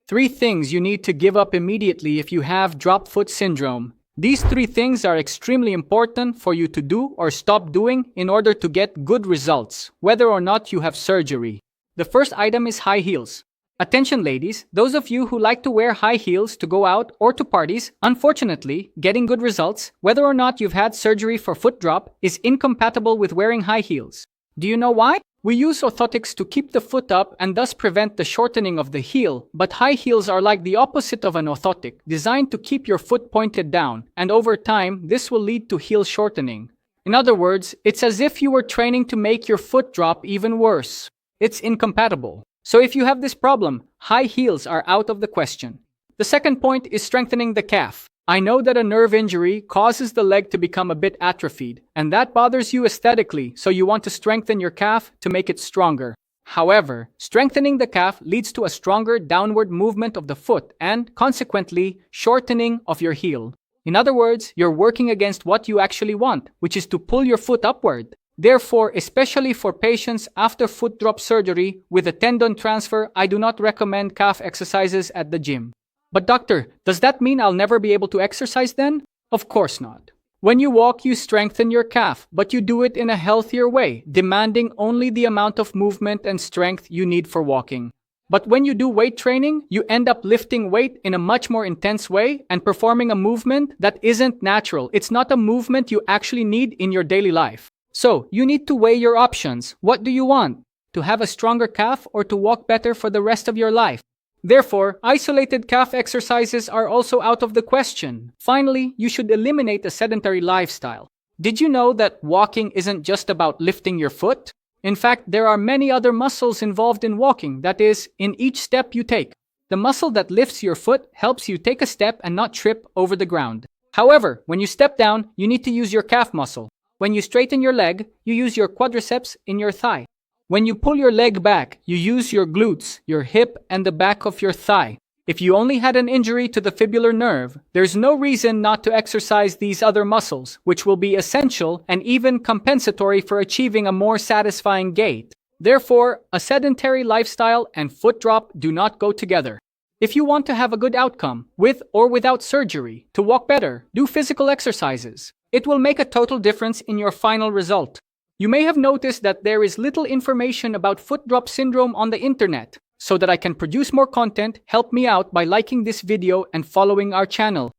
3 things you need to give up immediately if you have drop foot syndrome. These 3 things are extremely important for you to do or stop doing in order to get good results, whether or not you have surgery. The first item is high heels. Attention ladies, those of you who like to wear high heels to go out or to parties, unfortunately, getting good results, whether or not you've had surgery for foot drop, is incompatible with wearing high heels. Do you know why? We use orthotics to keep the foot up and thus prevent the shortening of the heel, but high heels are like the opposite of an orthotic, designed to keep your foot pointed down, and over time, this will lead to heel shortening. In other words, it's as if you were training to make your foot drop even worse. It's incompatible. So if you have this problem, high heels are out of the question. The second point is strengthening the calf. I know that a nerve injury causes the leg to become a bit atrophied, and that bothers you aesthetically, so you want to strengthen your calf to make it stronger. However, strengthening the calf leads to a stronger downward movement of the foot and, consequently, shortening of your heel. In other words, you're working against what you actually want, which is to pull your foot upward. Therefore, especially for patients after foot drop surgery with a tendon transfer, I do not recommend calf exercises at the gym. But doctor, does that mean I'll never be able to exercise then? Of course not. When you walk, you strengthen your calf, but you do it in a healthier way, demanding only the amount of movement and strength you need for walking. But when you do weight training, you end up lifting weight in a much more intense way and performing a movement that isn't natural. It's not a movement you actually need in your daily life. So, you need to weigh your options. What do you want? To have a stronger calf or to walk better for the rest of your life? Therefore, isolated calf exercises are also out of the question. Finally, you should eliminate a sedentary lifestyle. Did you know that walking isn't just about lifting your foot? In fact, there are many other muscles involved in walking, that is, in each step you take. The muscle that lifts your foot helps you take a step and not trip over the ground. However, when you step down, you need to use your calf muscle. When you straighten your leg, you use your quadriceps in your thigh. When you pull your leg back, you use your glutes, your hip, and the back of your thigh. If you only had an injury to the fibular nerve, there's no reason not to exercise these other muscles, which will be essential and even compensatory for achieving a more satisfying gait. Therefore, a sedentary lifestyle and foot drop do not go together. If you want to have a good outcome, with or without surgery, to walk better, do physical exercises. It will make a total difference in your final result. You may have noticed that there is little information about foot drop syndrome on the internet. So that I can produce more content, help me out by liking this video and following our channel.